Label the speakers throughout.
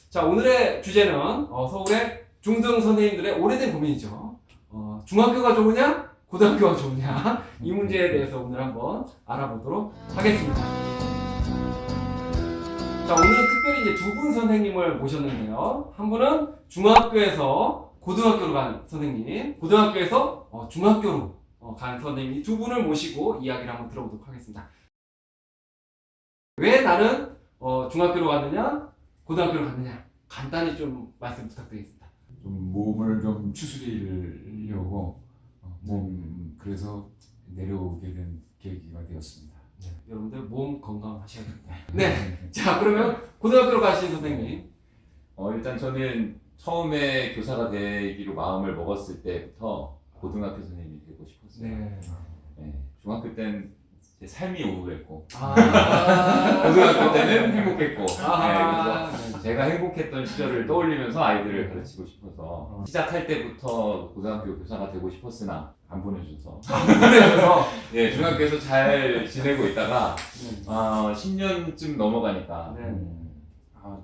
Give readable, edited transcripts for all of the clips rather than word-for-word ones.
Speaker 1: 자, 오늘의 주제는 서울의 중등 선생님들의 오래된 고민이죠. 중학교가 좋으냐? 고등학교가 좋으냐? 이 문제에 대해서 오늘 한번 알아보도록 하겠습니다. 자, 오늘은 특별히 이제 두 분 선생님을 모셨는데요. 한 분은 중학교에서 고등학교로 간 선생님, 고등학교에서 중학교로 간 선생님, 이 두 분을 모시고 이야기를 한번 들어보도록 하겠습니다. 왜 나는 중학교로 갔느냐, 고등학교로 갔느냐, 간단히 좀 말씀 부탁드리겠습니다.
Speaker 2: 좀 몸을 좀 추스리려고 그래서 내려오게 된 계기가 되었습니다.
Speaker 1: 네, 여러분들 몸 건강하셔야 됩니다. 네, 자 그러면 고등학교로 가신 선생님.
Speaker 3: 일단 저는 처음에 교사가 되기로 마음을 먹었을 때부터 고등학교 선생님이 되고 싶었어요.
Speaker 1: 네.
Speaker 3: 네, 중학교 때는 제 삶이 우울했고
Speaker 1: 아,
Speaker 3: 고등학교 때는 행복했고
Speaker 1: 아,
Speaker 3: 그래서 제가 행복했던 시절을 떠올리면서 아이들을 가르치고 싶어서 시작할 때부터 고등학교 교사가 되고 싶었으나 안 보내줘서
Speaker 1: 그래서
Speaker 3: 네, 중학교에서 잘 지내고 있다가
Speaker 1: 네.
Speaker 3: 10년쯤 넘어가니까
Speaker 1: 네.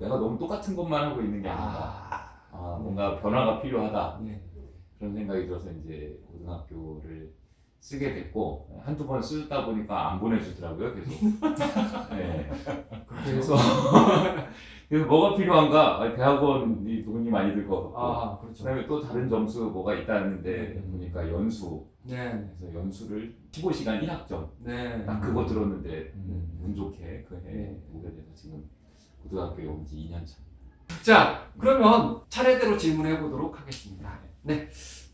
Speaker 3: 내가 너무 똑같은 것만 하고 있는 게 아닌가, 뭔가 변화가 필요하다
Speaker 1: 네.
Speaker 3: 그런 생각이 들어서 이제 고등학교를 쓰게 됐고 한두 번 쓰다 보니까 안 보내주더라고요 계속. 네. 그래서 뭐가 필요한가? 대학원이 돈이 많이 들 것 같고
Speaker 1: 그렇죠.
Speaker 3: 그다음에 또 다른 점수 뭐가 있다는데 보니까 연수.
Speaker 1: 네.
Speaker 3: 그래서 연수를 15시간 1학점
Speaker 1: 네.
Speaker 3: 딱 그거 들었는데
Speaker 1: 네.
Speaker 3: 운 좋게 그 해에 오게 돼서 지금 고등학교에 온 지 2년 차.
Speaker 1: 자, 그러면 차례대로 질문해 보도록 하겠습니다. 네.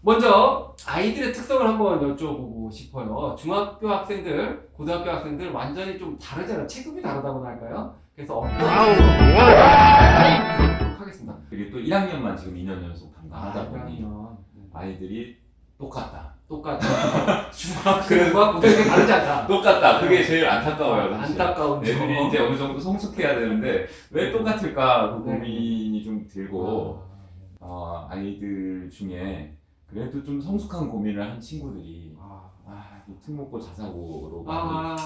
Speaker 1: 먼저 아이들의 특성을 한번 여쭤보고 싶어요. 중학교 학생들, 고등학교 학생들 완전히 좀 다르잖아요. 체급이 다르다고나 할까요? 그래서 어떤 들어보도록 하겠습니다.
Speaker 3: 그리고 또 1학년만 지금 2년 연속 담당하다 보니
Speaker 1: 그러면
Speaker 3: 아이들이 똑같다.
Speaker 1: 똑같아. 중학교와 고등학교 다르지 않다.
Speaker 3: 똑같다. 그게 제일 안타까워요. 사실.
Speaker 1: 안타까운 점.
Speaker 3: 애들이 이제 어느 정도 성숙해야 되는데 왜 똑같을까 그
Speaker 1: 네.
Speaker 3: 고민이 좀 들고 아이들 중에 그래도 좀 성숙한 고민을 한 친구들이 특목고 자사고로 간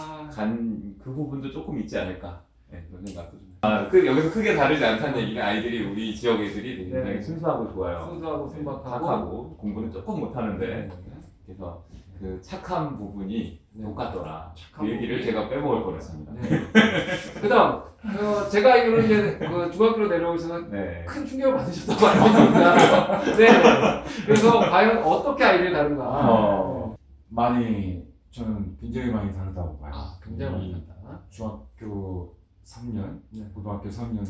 Speaker 3: 그 부분도 조금 있지 않을까. 네, 그런 생각도 좀. 여기서 크게 다르지 않다는 얘기는 아이들이 우리 지역 애들이 굉장히
Speaker 1: 네.
Speaker 3: 순수하고 좋아요.
Speaker 1: 순수하고 순박하고
Speaker 3: 착하고 공부는 조금 못하는데
Speaker 1: 네.
Speaker 3: 그래서 그 착한 부분이
Speaker 1: 네.
Speaker 3: 똑같더라.
Speaker 1: 착한
Speaker 3: 그 얘기를
Speaker 1: 부분이?
Speaker 3: 제가 빼먹을 뻔했습니다.
Speaker 1: 네. 그다음 제가 알기로는 이제 그 중학교로 내려오셔서
Speaker 3: 네.
Speaker 1: 큰 충격을 받으셨다고 알고 있습니다. 네. 그래서 과연 어떻게 아이들이 다른가?
Speaker 2: 저는 굉장히 많이 다르다고 봐요.
Speaker 1: 굉장히 많이 다르다.
Speaker 2: 중학교 3년,
Speaker 1: 네.
Speaker 2: 고등학교 3년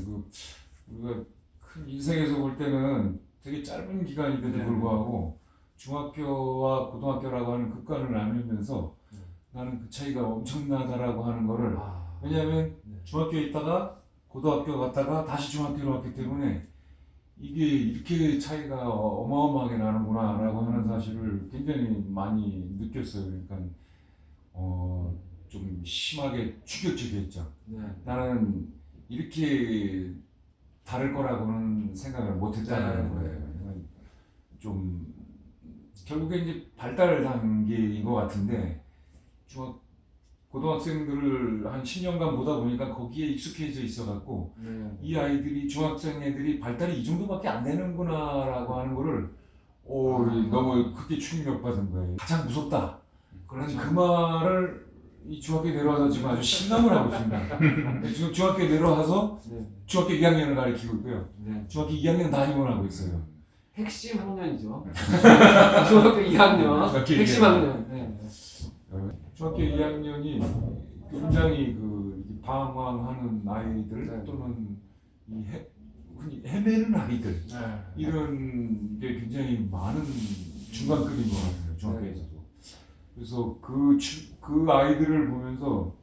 Speaker 2: 우리가 큰 인생에서 볼 때는 되게 짧은 기간인데도
Speaker 1: 네.
Speaker 2: 불구하고 중학교와 고등학교라고 하는 극간을 나누면서 나는 그 차이가 엄청나다라고 하는 거를 왜냐하면
Speaker 1: 네.
Speaker 2: 중학교에 있다가 고등학교 갔다가 다시 중학교로 왔기 때문에 이게 이렇게 차이가 어마어마하게 나는구나라고 하는 사실을 굉장히 많이 느꼈어요. 그러니까 좀 심하게 충격적이었죠.
Speaker 1: 네.
Speaker 2: 나는 이렇게 다를 거라고는 생각을 못했다는
Speaker 1: 네.
Speaker 2: 거예요. 좀 결국에 이제 발달 단계인 것 같은데 고등학생들을 한 10년간 보다 보니까 거기에 익숙해져 있어갖고
Speaker 1: 네.
Speaker 2: 이 아이들이 중학생 애들이 발달이 이 정도밖에 안 되는구나라고 하는 거를 너무 크게 충격받은 거예요. 가장 무섭다.
Speaker 1: 그렇죠.
Speaker 2: 그 말을 이 중학교에 내려와서 지금 아주 신감을 하고 있습니다. 지금 중학교에 내려와서
Speaker 1: 네.
Speaker 2: 중학교 2학년을 가르치고 있고요.
Speaker 1: 네.
Speaker 2: 중학교 2학년 담임을 하고 있어요.
Speaker 1: 핵심 학년이죠. 중학교 2학년
Speaker 2: 중학교
Speaker 1: 핵심
Speaker 2: 2학년.
Speaker 1: 학년. 네.
Speaker 2: 중학교 2학년이 굉장히 방황하는 아이들
Speaker 1: 네.
Speaker 2: 또는 흔히 헤매는 아이들
Speaker 1: 네.
Speaker 2: 이런 게 굉장히 많은 중간급인 것 같아요. 중학교에서도. 그래서 그 아이들을 보면서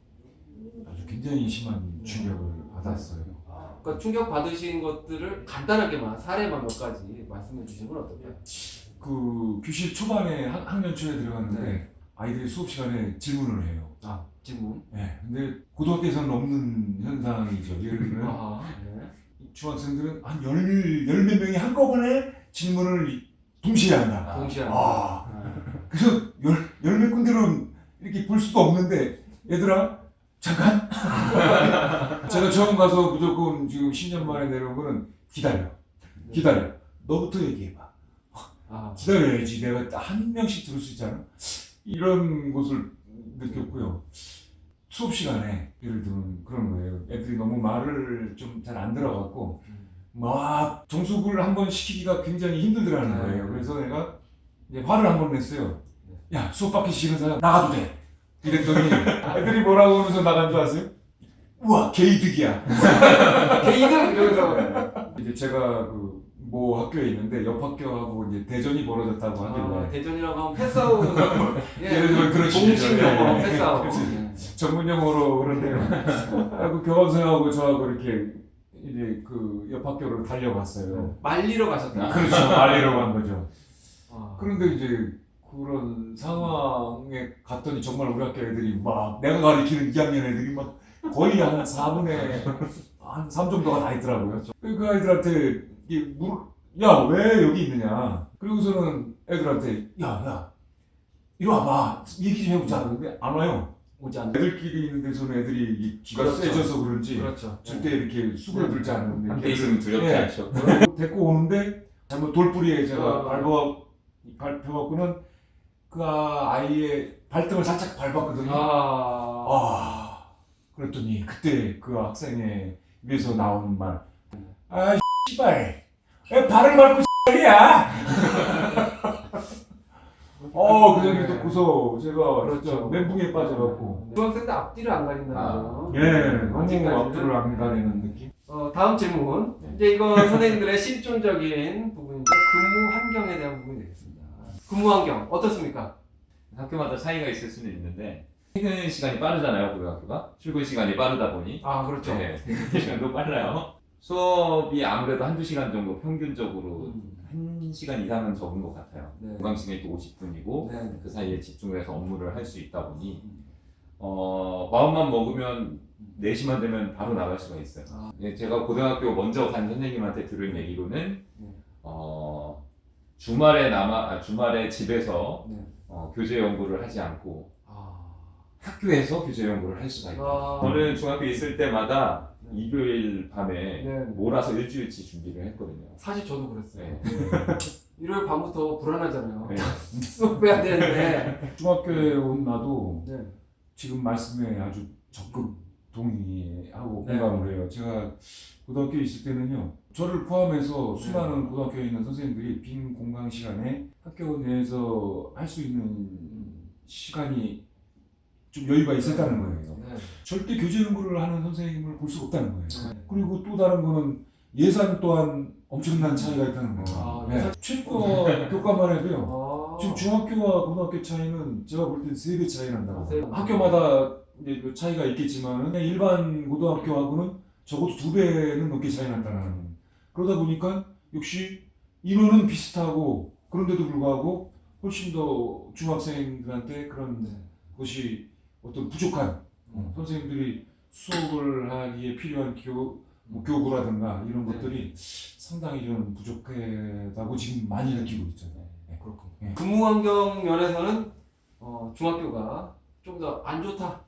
Speaker 2: 아주 굉장히 심한 충격을 받았어요.
Speaker 1: 그러니까 충격 받으신 것들을 간단하게만 사례만 몇 가지 말씀해 주시는 건 어떨까요?
Speaker 2: 그 교실 초반에 학년 초에 들어갔는데
Speaker 1: 네.
Speaker 2: 아이들이 수업 시간에 질문을 해요.
Speaker 1: 질문.
Speaker 2: 네, 근데 고등학교에서는 없는 현상이죠. 예를 들면
Speaker 1: 네.
Speaker 2: 중학생들은 한 열 몇 명이 한꺼번에 질문을 동시에 한다.
Speaker 1: 동시에.
Speaker 2: 그래서 열 몇 군데로 이렇게 볼 수도 없는데 얘들아 잠깐. 제가 처음 가서 무조건 지금 10년 만에 내려온 거는 기다려. 너부터 얘기해봐. 기다려야지. 내가 한 명씩 들을 수 있잖아. 이런 것을 느꼈고요. 수업 시간에 예를 들면 그런 거예요. 애들이 너무 말을 좀 잘 안 들어갖고 막 정숙을 한번 시키기가 굉장히 힘들더라는 거예요. 그래서 내가 이제 화를 한 번 냈어요. 야, 수업 받기 싫은 사람 나가도 돼. 이랬더니 애들이 뭐라고 하면서 나간 줄 아세요? 우와, 개이득이야.
Speaker 1: 개이득 이러면서
Speaker 2: 이제 제가 그 모 학교에 있는데 옆 학교하고 이제 대전이 벌어졌다고 하길래
Speaker 1: 대전이라고 하면 패스아웃
Speaker 2: 예를 들면 그런
Speaker 1: 공식
Speaker 2: 식이죠.
Speaker 1: 용어로
Speaker 2: 예.
Speaker 1: 패스아웃
Speaker 2: 전문 용어로 그런데요. 그 교감생하고 저하고 이렇게 이제 그 옆 학교로 달려갔어요.
Speaker 1: 말리러 가셨다.
Speaker 2: 그렇죠. 말리러 간 거죠.
Speaker 1: 아.
Speaker 2: 그런데 이제 그런 상황에 갔더니 정말 우리 학교 애들이 막 내가 가르치는 2학년 애들이 막 거의 한 4분의 한 3 정도가 다 있더라고요. 그 아이들한테 야, 왜 여기 있느냐. 그리고서는 애들한테 야, 이리 와봐. 얘기 좀 해보자. 근데 안 와요.
Speaker 1: 오지 않는.
Speaker 2: 애들끼리 있는 데서는 애들이 이 기가
Speaker 1: 그렇죠.
Speaker 2: 세져서 그런지
Speaker 1: 그렇죠.
Speaker 2: 절대 이렇게 수그러들지 않는데
Speaker 3: 함께 있으면 두렵지
Speaker 2: 예.
Speaker 3: 않죠.
Speaker 2: 데리고 오는데 잘못 돌뿌리에 제가 밟혀갖고는 그 아이의 발등을 살짝 밟았거든요. 그랬더니 그때 그 학생의 입에서 나오는 말, 씨발, 왜 발을 밟고 씨발이야? 그 얘기 듣고서 제가
Speaker 1: 그렇죠.
Speaker 2: 멘붕에 빠져갖고.
Speaker 1: 중학생들 앞뒤를 안 가린다는 거.
Speaker 2: 너무
Speaker 1: 아직까지는.
Speaker 2: 앞뒤를 안 가리는 느낌?
Speaker 1: 다음 질문. 이제 이건 선생님들의 실존적인 부분이죠. 근무 환경에 대한 부분이 되겠습니다. 근무 환경 어떻습니까?
Speaker 3: 학교마다 차이가 있을 수는 있는데 퇴근 시간이 빠르잖아요, 고등학교가. 출근 시간이 빠르다 보니
Speaker 1: 그렇죠.
Speaker 3: 네, 퇴근 시간도 빨라요. 수업이 아무래도 한두 시간 정도 평균적으로 1시간 이상은 적은 것 같아요.
Speaker 1: 네.
Speaker 3: 공강 시간이 또 50분이고
Speaker 1: 네.
Speaker 3: 그 사이에 집중을 해서 업무를 할 수 있다 보니 마음만 먹으면 4시만 되면 바로 나갈 수가 있어요. 예, 제가 고등학교 먼저 간 선생님한테 들은 얘기로는 주말에 집에서
Speaker 1: 네.
Speaker 3: 교재 연구를 하지 않고 학교에서 교재 연구를 할 수가 있다. 저는 중학교 있을 때마다 일요일 밤에
Speaker 1: 네.
Speaker 3: 몰아서 일주일치 준비를 했거든요.
Speaker 1: 사실 저도 그랬어요.
Speaker 3: 네.
Speaker 1: 일요일 밤부터 불안하잖아요.
Speaker 3: 네.
Speaker 1: 수업 빼야 되는데.
Speaker 2: 중학교에 온 나도
Speaker 1: 네.
Speaker 2: 지금 말씀에 아주 적극 동의하고
Speaker 1: 네.
Speaker 2: 공감을 해요. 제가 고등학교에 있을 때는요, 저를 포함해서 수많은 고등학교에 있는 선생님들이 빈 공강 시간에 학교 내에서 할 수 있는 시간이 좀 여유가 있었다는 거예요.
Speaker 1: 네.
Speaker 2: 절대 교재 연구를 하는 선생님을 볼 수가 없다는 거예요.
Speaker 1: 네.
Speaker 2: 그리고 또 다른 거는 예산 또한 엄청난 차이가 있다는 거예요.
Speaker 1: 예산-
Speaker 2: 최고 교과만 해도요.
Speaker 1: 아.
Speaker 2: 지금 중학교와 고등학교 차이는 제가 볼 때 3배 차이 난다고.
Speaker 1: 세 배.
Speaker 2: 학교마다 이제 그 차이가 있겠지만 그냥 일반 고등학교하고는 적어도 2배는 넘게 차이 난다는. 그러다 보니까 역시 인원은 비슷하고 그런데도 불구하고 훨씬 더 중학생들한테 그런 것이 어떤 부족한 선생님들이 수업을 하기에 필요한 교구라든가 이런 것들이 상당히 좀 부족하다고 지금 많이 느끼고 있잖아요.
Speaker 1: 그렇군요.
Speaker 2: 네.
Speaker 1: 근무 환경 면에서는 중학교가 좀 더 안 좋다.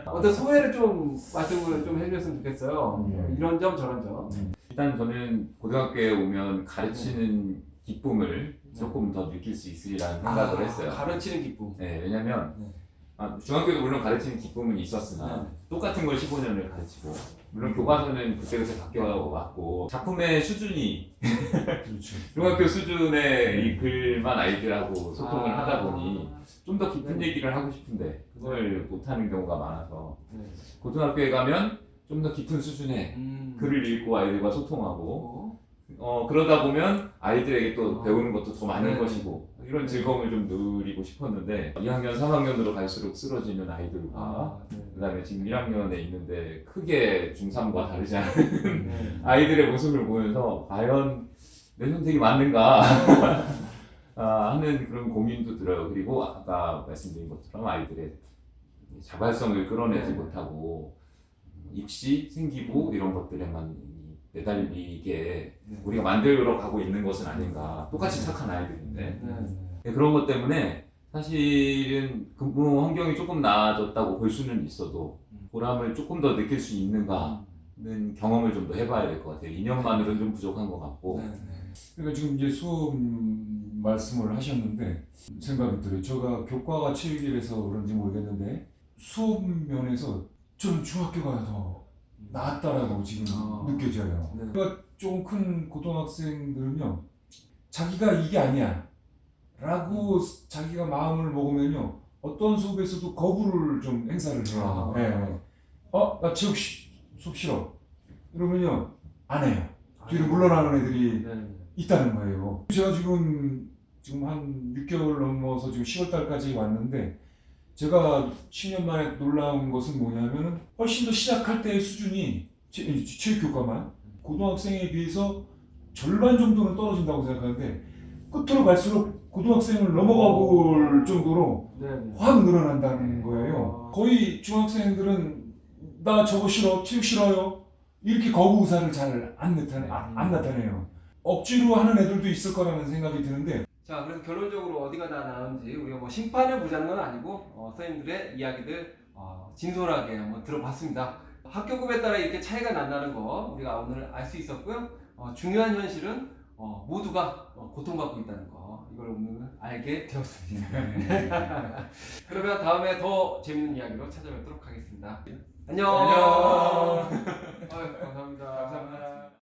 Speaker 1: 어떤 소외를 좀 말씀을 좀 해주셨으면 좋겠어요. 이런 점 저런 점.
Speaker 3: 일단 저는 고등학교에 오면 가르치는 기쁨을 조금 더 느낄 수 있으리라는 생각을 했어요.
Speaker 1: 가르치는 기쁨.
Speaker 3: 네, 왜냐면
Speaker 1: 네.
Speaker 3: 중학교도 물론 가르치는 기쁨은 있었으나 똑같은 걸 15년을 가르치고 물론 교과서는 그때그때 바뀌어왔고 작품의 수준이
Speaker 2: 그렇죠.
Speaker 3: 중학교 수준의 이 글만 아이들하고 소통을 하다 보니 좀 더 깊은
Speaker 1: 네.
Speaker 3: 얘기를 하고 싶은데 그걸 못하는 경우가 많아서
Speaker 1: 네.
Speaker 3: 고등학교에 가면 좀 더 깊은 수준의 글을 읽고 아이들과 소통하고 그러다 보면 아이들에게 또 배우는 것도 더 많은
Speaker 1: 네.
Speaker 3: 것이고 이런 즐거움을 좀 누리고 싶었는데 2학년, 3학년으로 갈수록 쓰러지는 아이들과 그 다음에 지금 1학년에 있는데 크게 중3과 다르지 않은 아이들의 모습을 보면서 과연 내 선택이 맞는가 하는 그런 고민도 들어요. 그리고 아까 말씀드린 것처럼 아이들의 자발성을 끌어내지
Speaker 1: 네.
Speaker 3: 못하고 입시, 생기부 이런 것들에만 매달리게 우리가 만들어 가고 있는 것은 아닌가. 똑같이 착한 아이들인데 그런 것 때문에 사실은 근무 환경이 조금 나아졌다고 볼 수는 있어도 보람을 조금 더 느낄 수 있는가는 경험을 좀 더 해봐야 될 것 같아요. 2년만으로는 좀 부족한 것 같고.
Speaker 1: 네.
Speaker 2: 그러니까 지금 이제 수업 말씀을 하셨는데 생각이 들어요. 제가 교과가 체육이라서 그런지 모르겠는데 수업 면에서 좀 중학교가 더 낫다라고 지금 느껴져요.
Speaker 1: 네.
Speaker 2: 그러니까 좀 큰 고등학생들은요, 자기가 이게 아니야 라고 자기가 마음을 먹으면요, 어떤 수업에서도 거부를 좀 행사를 해요. 네. 나 체육 수업 싫어. 이러면요, 안 해요. 뒤로 물러나는 애들이 있다는 거예요. 제가 지금 한 6개월 넘어서 지금 10월 달까지 왔는데, 제가 10년 만에 놀라운 것은 뭐냐면은 훨씬 더 시작할 때의 수준이 체육교과만 고등학생에 비해서 절반 정도는 떨어진다고 생각하는데, 끝으로 갈수록 고등학생을 넘어가 볼 정도로 확 늘어난다는 거예요. 거의 중학생들은 나 저거 싫어, 체육 싫어요, 이렇게 거부 의사를 잘 안 나타내요. 억지로 하는 애들도 있을 거라는 생각이 드는데,
Speaker 1: 자, 그래서 결론적으로 어디가 다 나은지 우리가 뭐 심판을 보자는 건 아니고 선생님들의 이야기들 진솔하게 한번 들어봤습니다. 학교급에 따라 이렇게 차이가 난다는 거 우리가 오늘 알 수 있었고요. 중요한 현실은 모두가 고통받고 있다는 거, 이걸 오늘 알게 되었습니다. 그러면 다음에 더 재밌는 이야기로 찾아뵙도록 하겠습니다. 안녕.
Speaker 2: 안녕.
Speaker 1: 감사합니다.
Speaker 2: 감사합니다.